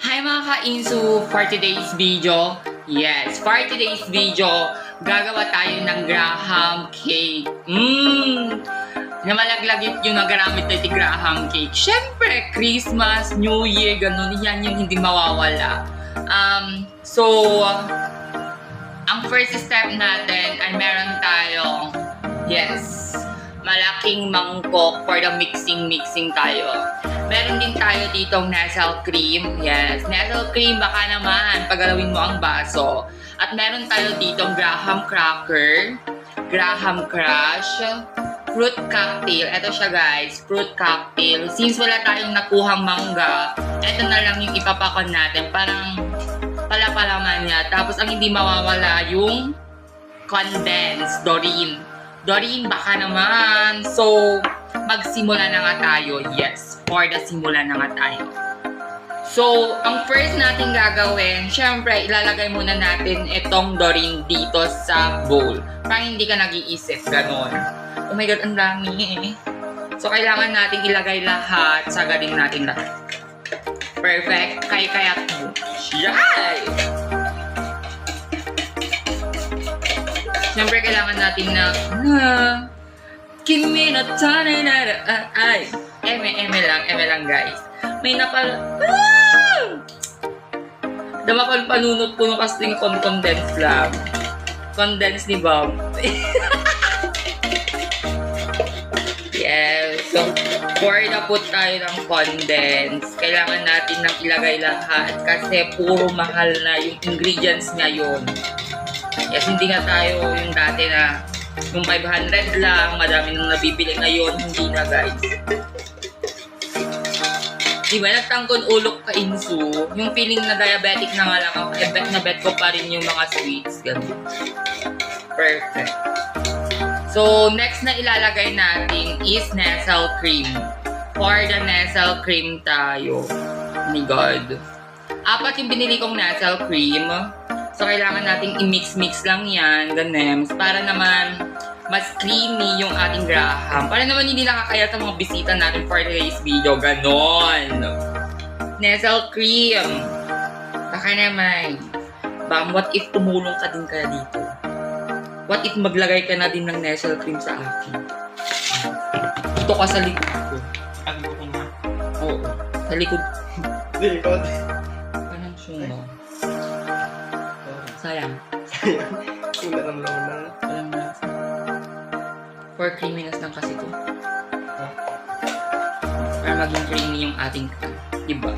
Hi mga ka-insu! For today's video, gagawa tayo ng Graham cake. Na malaglagit yung nagaramit natin Graham cake. Siyempre, Christmas, New Year, ganun. Yan yung hindi mawawala. Ang first step natin ay meron tayong, malaking mangkok for the mixing tayo. Meron din tayo ditong Nestle cream. Nestle cream, baka naman pagalawin mo ang baso. At meron tayo ditong Graham cracker, Graham crush, fruit cocktail. Ito siya guys, fruit cocktail. Since wala tayong nakuhang mangga, ito na lang yung ipapakon natin. Parang pala-palaman niya. Tapos ang hindi mawawala yung condensed Dorine. Dorine, baka naman. So, magsimula na nga tayo. For the simula na nga tayo. So, ang first natin gagawin, syempre, ilalagay muna natin itong Dorine dito sa bowl. Para hindi ka nag-iisip, ganon. Oh my God, ang dami. So, kailangan natin ilagay lahat. Sagadin natin lahat. Perfect. Kaya mo. Yay! Siyempre, kailangan natin na Kimi no tane na ay. Eme lang guys. May napal... Damakon panunot ko ng kasting condensed lang. Condensed ni Bob. So, pour na put tayo ng condensed. Kailangan natin nang ilagay lahat kasi puro mahal na yung ingredients ngayon. Hindi na tayo yung dati na yung 500 lang, madami nang nabibili ngayon, hindi na guys. Diba, nagtangkon ulok ka insu, yung feeling na diabetic na nga lang ako, bet na bet ko pa rin yung mga sweets, ganun. Perfect. So, next na ilalagay natin is Nestle cream. For the Nestle cream tayo. Oh my God. 4 yung binili kong Nestle cream. So, kailangan nating i-mix lang yan, ganems, para naman mas creamy yung ating Graham. Para naman hindi nakakaya sa mga bisita natin for today's video, ganon. Nestle cream. Baka naman. What if tumulong ka din kaya dito? What if maglagay ka na din ng Nestle cream sa akin? Ito ka sa likod ko. Ang bukin na. Oo. Sa likod. Likod. Parang suma. Sayang. Wala ng launa. Walang lasa. For creaminess lang kasi to. Para maging creamy yung ating cream. Diba?